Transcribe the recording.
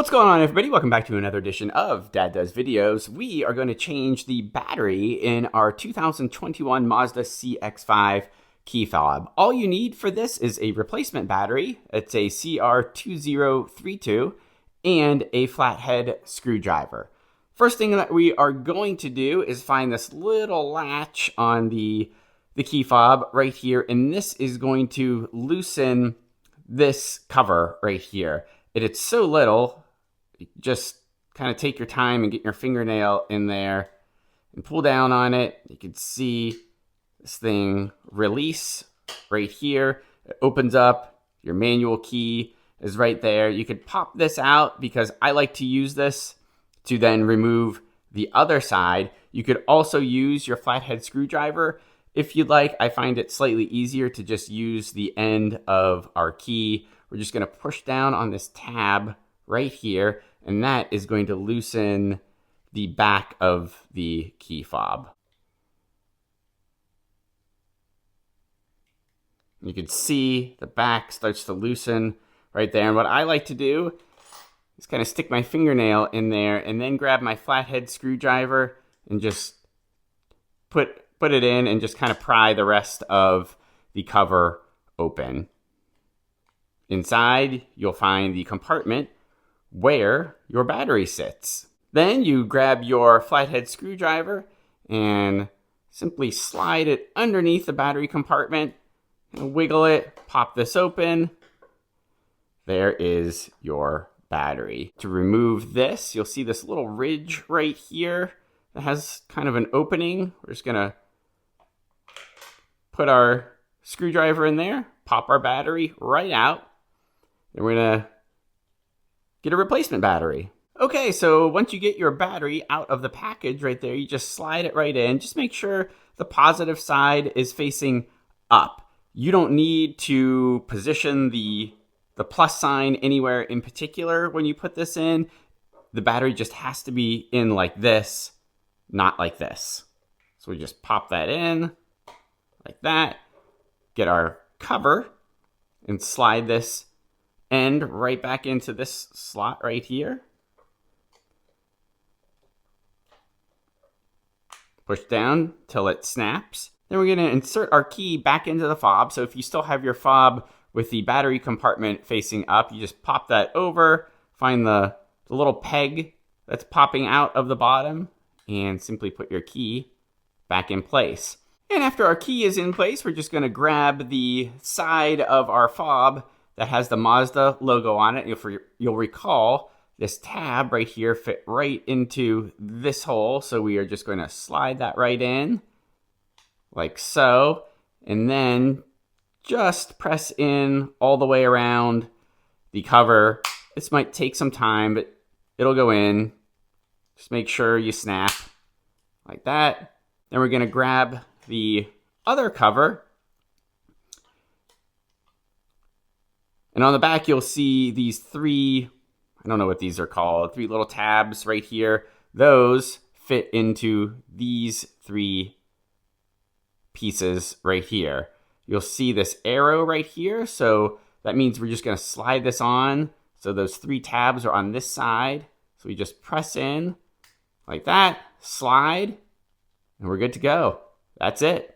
What's going on, everybody? Welcome back to another edition of Dad Does Videos. We are going to change the battery in our 2021 Mazda CX-5 key fob. All you need for this is a replacement battery. It's a CR2032 and a flathead screwdriver. First thing that we are going to do is find this little latch on the key fob right here, and this is going to loosen this cover right here. It's so little, just kind of take your time and get your fingernail in there and pull down on it. You can see this thing release right here. It opens up. Your manual key is right there. You could pop this out because I like to use this to then remove the other side. You could also use your flathead screwdriver if you'd like. I find it slightly easier to just use the end of our key. We're just going to push down on this tab right here, and that is going to loosen the back of the key fob. You can see the back starts to loosen right there. And what I like to do is kind of stick my fingernail in there and then grab my flathead screwdriver and just put it in and just kind of pry the rest of the cover open. Inside, you'll find the compartment where your battery sits. Then you grab your flathead screwdriver and simply slide it underneath the battery compartment and wiggle it, pop this open. There is your battery. To remove this, you'll see this little ridge right here that has kind of an opening. We're just gonna put our screwdriver in there, pop our battery right out. And we're gonna get a replacement battery. Okay, so once you get your battery out of the package right there, you just slide it right in. Just make sure the positive side is facing up. You don't need to position the plus sign anywhere in particular when you put this in. The battery just has to be in like this, not like this. So we just pop that in like that, get our cover, and slide this end right back into this slot right here. Push down till it snaps. Then we're going to insert our key back into the fob. So if you still have your fob with the battery compartment facing up, you just pop that over, find the little peg that's popping out of the bottom, and simply put your key back in place. And after our key is in place, we're just going to grab the side of our fob that has the Mazda logo on it. You'll recall this tab right here fit right into this hole. So we are just going to slide that right in like so. And then just press in all the way around the cover. This might take some time, but it'll go in. Just make sure you snap like that. Then we're going to grab the other cover. And on the back, you'll see these three, I don't know what these are called, three little tabs right here. Those fit into these three pieces right here. You'll see this arrow right here. So that means we're just going to slide this on. So those three tabs are on this side. So we just press in like that, slide, and we're good to go. That's it.